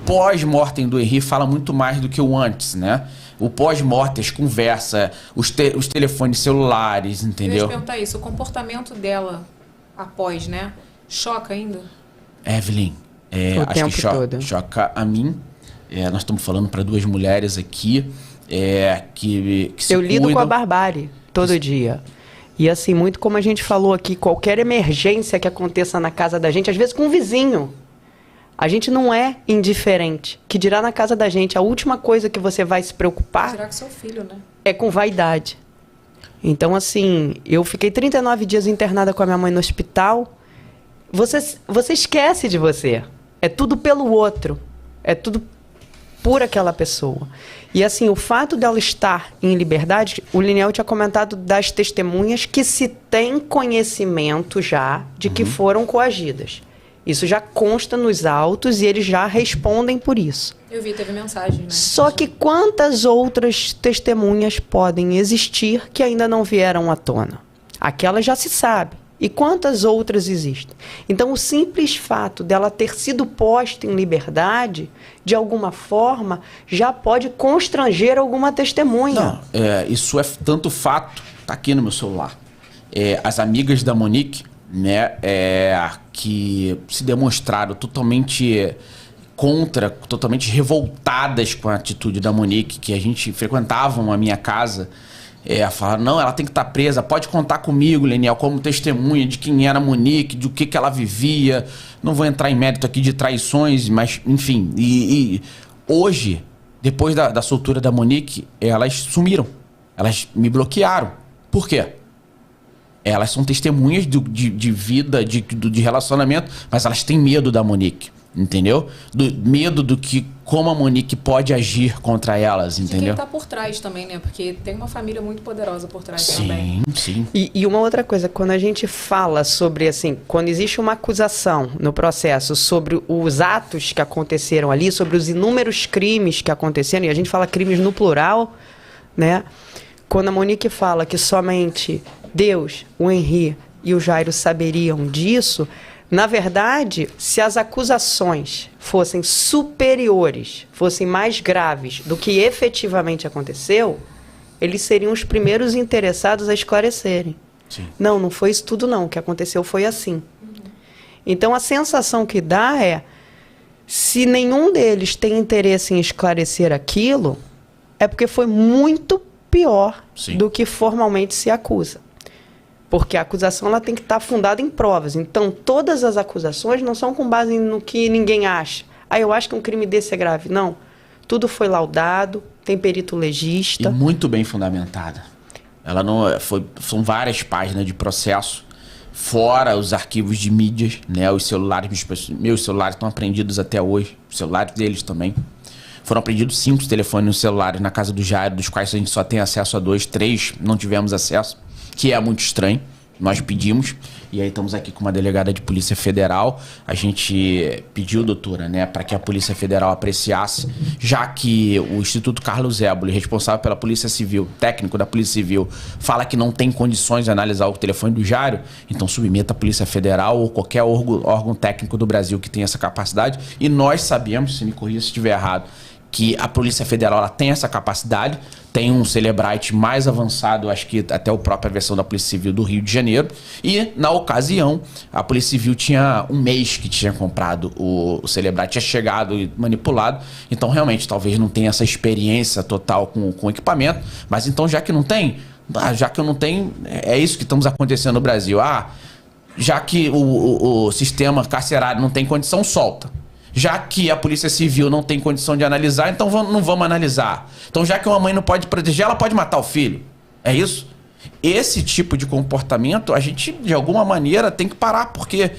pós-mortem do Henri fala muito mais do que o antes, né? O pós-mortem, as conversas, os telefones celulares, entendeu? Eu ia te perguntar isso, o comportamento dela após, né? Choca ainda? Evelyn, acho que choca a mim. Nós estamos falando para duas mulheres aqui que se Eu lido cuidam. com a barbárie todo dia. E assim, muito como a gente falou aqui, qualquer emergência que aconteça na casa da gente, às vezes com um vizinho, a gente não é indiferente. Que dirá na casa da gente, a última coisa que você vai se preocupar Será que seu filho, né? é com vaidade. Então, assim, eu fiquei 39 dias internada com a minha mãe no hospital. Você esquece de você. É tudo pelo outro. É tudo por aquela pessoa. E assim, o fato dela estar em liberdade, o Liniel tinha comentado das testemunhas que se tem conhecimento já de que foram coagidas. Isso já consta nos autos e eles já respondem por isso. Eu vi, teve mensagem, né? Só que quantas outras testemunhas podem existir que ainda não vieram à tona? Aquela já se sabe. E quantas outras existem? Então, o simples fato dela ter sido posta em liberdade, de alguma forma, já pode constranger alguma testemunha. Não, isso é tanto fato, tá aqui no meu celular. As amigas da Monique, né, que se demonstraram totalmente totalmente revoltadas com a atitude da Monique, que a gente frequentava a minha casa. Falaram, não, ela tem que estar presa, pode contar comigo, Leniel, como testemunha de quem era a Monique, do que ela vivia. Não vou entrar em mérito aqui de traições, mas, enfim. E hoje, depois da soltura da Monique, elas sumiram. Elas me bloquearam. Por quê? Elas são testemunhas de vida, de relacionamento, mas elas têm medo da Monique, entendeu? Medo como a Monique pode agir contra elas, entendeu? De quem tá por trás também, né? Porque tem uma família muito poderosa por trás também. Sim. E uma outra coisa, quando a gente fala sobre, assim, quando existe uma acusação no processo sobre os atos que aconteceram ali, sobre os inúmeros crimes que aconteceram, e a gente fala crimes no plural, né? Quando a Monique fala que somente Deus, o Henri e o Jairo saberiam disso, na verdade, se as acusações fossem superiores, fossem mais graves do que efetivamente aconteceu, eles seriam os primeiros interessados a esclarecerem. Sim. Não foi isso tudo não, o que aconteceu foi assim. Então a sensação que dá é, se nenhum deles tem interesse em esclarecer aquilo, é porque foi muito pior do que formalmente se acusa. Porque a acusação ela tem que estar fundada em provas. Então, todas as acusações não são com base no que ninguém acha. Eu acho que um crime desse é grave. Não. Tudo foi laudado, tem perito legista. E muito bem fundamentada. Ela não são várias páginas de processo, fora os arquivos de mídias, né? Os celulares, meus celulares estão apreendidos até hoje. Os celulares deles também. Foram apreendidos 5 telefones nos celulares na casa do Jairo, dos quais a gente só tem acesso a 2, 3 não tivemos acesso, que é muito estranho. Nós pedimos, e aí estamos aqui com uma delegada de Polícia Federal. A gente pediu, doutora, né, para que a Polícia Federal apreciasse, já que o Instituto Carlos Éboli, responsável pela Polícia Civil, técnico da Polícia Civil, fala que não tem condições de analisar o telefone do Jairo, então submeta a Polícia Federal ou qualquer órgão técnico do Brasil que tenha essa capacidade. E nós sabemos, se me corrija se estiver errado, que a Polícia Federal ela tem essa capacidade, tem um Cellebrite mais avançado, acho que até a própria versão da Polícia Civil do Rio de Janeiro, e na ocasião a Polícia Civil tinha um mês que tinha comprado o Cellebrite, tinha chegado e manipulado, então realmente talvez não tenha essa experiência total com o equipamento, mas então já que eu não tenho, é isso que estamos acontecendo no Brasil, já que o sistema carcerário não tem condição, solta. Já que a Polícia Civil não tem condição de analisar, então não vamos analisar. Então, já que uma mãe não pode proteger, ela pode matar o filho. É isso? Esse tipo de comportamento, a gente, de alguma maneira, tem que parar, porque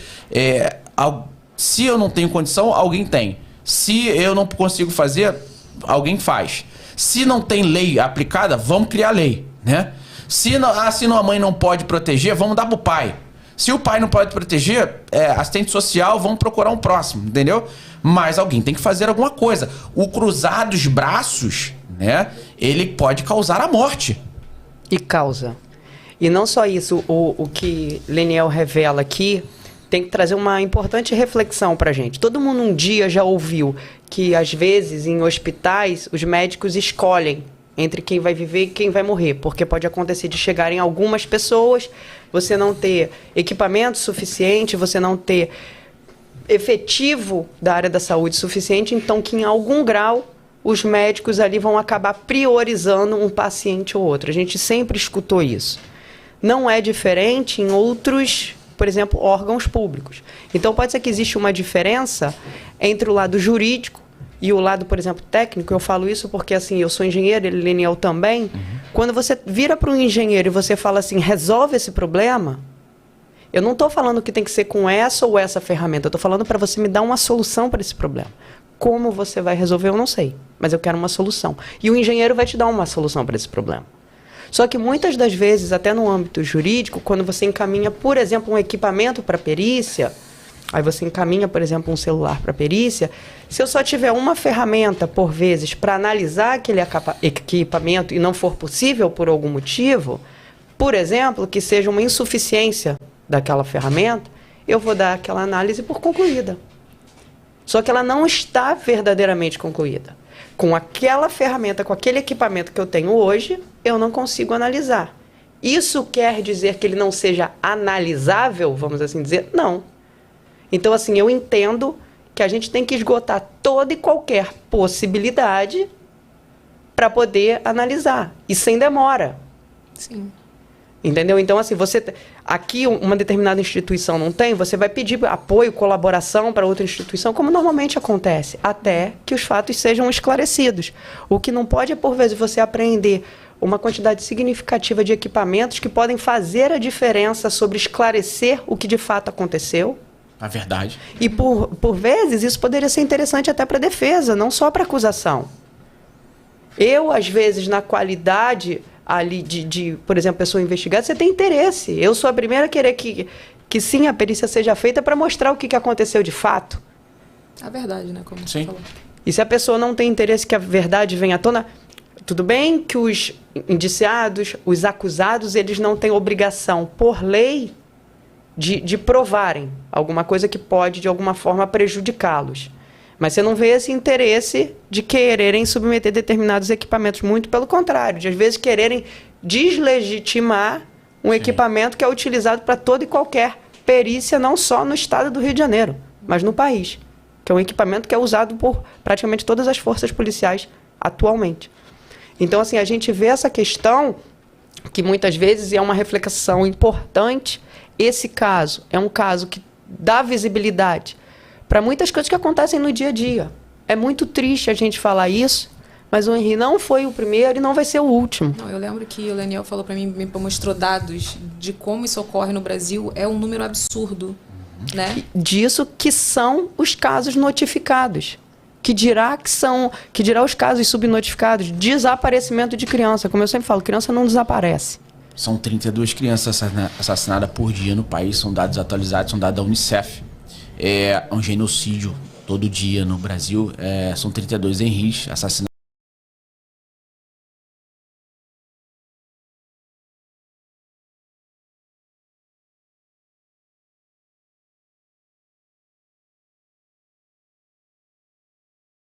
se eu não tenho condição, alguém tem. Se eu não consigo fazer, alguém faz. Se não tem lei aplicada, vamos criar lei, né? Se a mãe não pode proteger, vamos dar pro pai. Se o pai não pode proteger, assistente social, vamos procurar um próximo, entendeu? Mas alguém tem que fazer alguma coisa. O cruzar dos braços, né, ele pode causar a morte. E causa. E não só isso, o que Leniel revela aqui, tem que trazer uma importante reflexão para a gente. Todo mundo um dia já ouviu que, às vezes, em hospitais, os médicos escolhem entre quem vai viver e quem vai morrer, porque pode acontecer de chegarem algumas pessoas, você não ter equipamento suficiente, você não ter efetivo da área da saúde suficiente, então que em algum grau os médicos ali vão acabar priorizando um paciente ou outro. A gente sempre escutou isso. Não é diferente em outros, por exemplo, órgãos públicos. Então pode ser que exista uma diferença entre o lado jurídico e o lado, por exemplo, técnico. Eu falo isso porque, assim, eu sou engenheiro, ele, Leniel, também. Quando você vira para um engenheiro e você fala assim, resolve esse problema, eu não estou falando que tem que ser com essa ou essa ferramenta. Eu estou falando para você me dar uma solução para esse problema. Como você vai resolver, eu não sei. Mas eu quero uma solução. E o engenheiro vai te dar uma solução para esse problema. Só que muitas das vezes, até no âmbito jurídico, quando você encaminha, por exemplo, um equipamento para perícia, aí você encaminha, por exemplo, um celular para perícia, se eu só tiver uma ferramenta, por vezes, para analisar aquele equipamento e não for possível por algum motivo, por exemplo, que seja uma insuficiência daquela ferramenta, eu vou dar aquela análise por concluída. Só que ela não está verdadeiramente concluída. Com aquela ferramenta, com aquele equipamento que eu tenho hoje, eu não consigo analisar. Isso quer dizer que ele não seja analisável, vamos assim dizer? Não. Então, assim, eu entendo que a gente tem que esgotar toda e qualquer possibilidade para poder analisar. E sem demora. Sim. Entendeu? Então, assim, você aqui uma determinada instituição não tem, você vai pedir apoio, colaboração para outra instituição, como normalmente acontece, até que os fatos sejam esclarecidos. O que não pode é, por vezes, você apreender uma quantidade significativa de equipamentos que podem fazer a diferença sobre esclarecer o que de fato aconteceu. A verdade. E, por vezes, isso poderia ser interessante até para a defesa, não só para a acusação. Eu, às vezes, na qualidade ali por exemplo, pessoa investigada, você tem interesse. Eu sou a primeira a querer que sim, a perícia seja feita para mostrar o que aconteceu de fato. A verdade, né? Como Sim. você falou. E se a pessoa não tem interesse que a verdade venha à tona, tudo bem que os indiciados, os acusados, eles não têm obrigação, por lei, de provarem alguma coisa que pode, de alguma forma, prejudicá-los. Mas você não vê esse interesse de quererem submeter determinados equipamentos. Muito pelo contrário, de às vezes quererem deslegitimar um equipamento que é utilizado para toda e qualquer perícia, não só no estado do Rio de Janeiro, mas no país. Que é um equipamento que é usado por praticamente todas as forças policiais atualmente. Então, assim, a gente vê essa questão que muitas vezes é uma reflexão importante. Esse caso é um caso que dá visibilidade para muitas coisas que acontecem no dia a dia. É muito triste a gente falar isso, mas o Henri não foi o primeiro e não vai ser o último. Não, eu lembro que o Leniel falou para mim, me mostrou dados de como isso ocorre no Brasil, é um número absurdo, né? Disso que são os casos notificados. Que dirá os casos subnotificados, desaparecimento de criança. Como eu sempre falo, criança não desaparece. São 32 crianças assassinadas por dia no país, são dados atualizados, são dados da Unicef. É um genocídio todo dia no Brasil. São 32 Henris assassinados.